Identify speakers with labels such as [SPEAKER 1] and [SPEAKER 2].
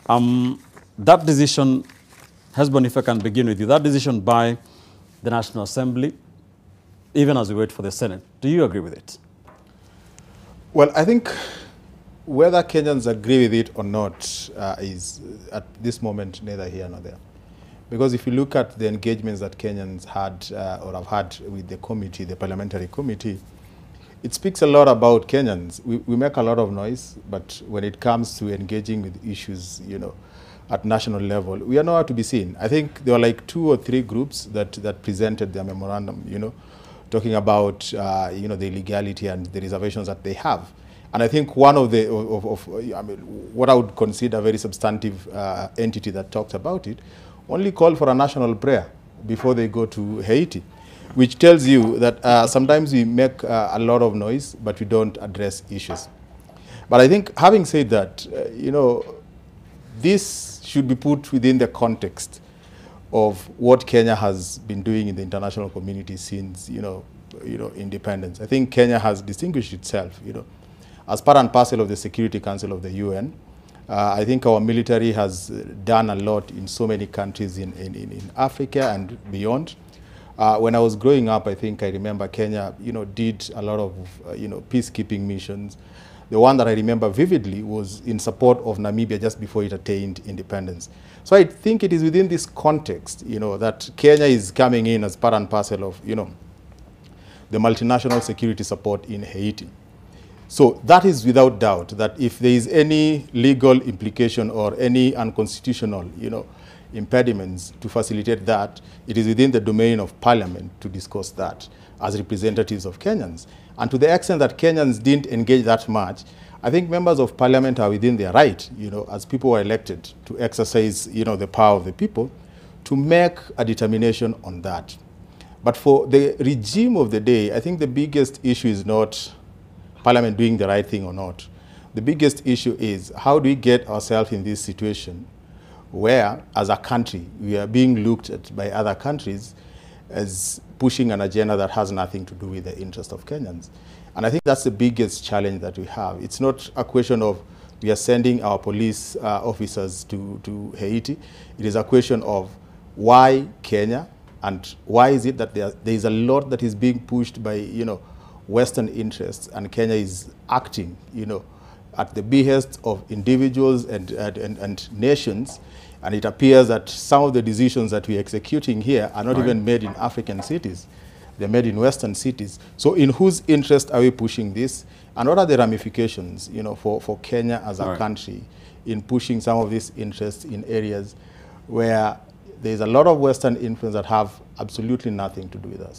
[SPEAKER 1] That decision, Hesbon, if I can begin with you, that decision by the National Assembly, even as we wait for the Senate, do you agree with it?
[SPEAKER 2] Well, I think whether Kenyans agree with it or not is, at this moment, neither here nor there. Because if you look at the engagements that Kenyans had or have had with the committee, the parliamentary committee, it speaks a lot about Kenyans. We make a lot of noise, but when it comes to engaging with issues, at national level, we are nowhere to be seen. I think there were like 2 or 3 groups that presented their memorandum, talking about, the illegality and the reservations that they have. And I think one of the, what I would consider a very substantive entity that talked about it, only called for a national prayer before they go to Haiti, which tells you that sometimes we make a lot of noise, but we don't address issues. But I think, having said that, this should be put within the context of what Kenya has been doing in the international community since, independence. I think Kenya has distinguished itself, as part and parcel of the Security Council of the UN. I think our military has done a lot in so many countries in Africa and beyond. When I was growing up, I think I remember Kenya, did a lot of, peacekeeping missions. The one that I remember vividly was in support of Namibia just before it attained independence. So I think it is within this context, that Kenya is coming in as part and parcel of, the multinational security support in Haiti. So that is without doubt that if there is any legal implication or any unconstitutional, impediments to facilitate that, it is within the domain of Parliament to discuss that as representatives of Kenyans. And to the extent that Kenyans didn't engage that much, I think members of Parliament are within their right, as people were elected, to exercise, the power of the people, to make a determination on that. But for the regime of the day, I think the biggest issue is not Parliament doing the right thing or not. The biggest issue is, how do we get ourselves in this situation where, as a country, we are being looked at by other countries as pushing an agenda that has nothing to do with the interest of Kenyans. And I think that's the biggest challenge that we have. It's not a question of we are sending our police officers to Haiti. It is a question of why Kenya, and why is it that there is a lot that is being pushed by, Western interests, and Kenya is acting, at the behest of individuals and nations. And it appears that some of the decisions that we're executing here are not even made in African cities. They're made in Western cities. So in whose interest are we pushing this? And what are the ramifications, for Kenya as a country in pushing some of these interests in areas where there's a lot of Western influence that have absolutely nothing to do with us?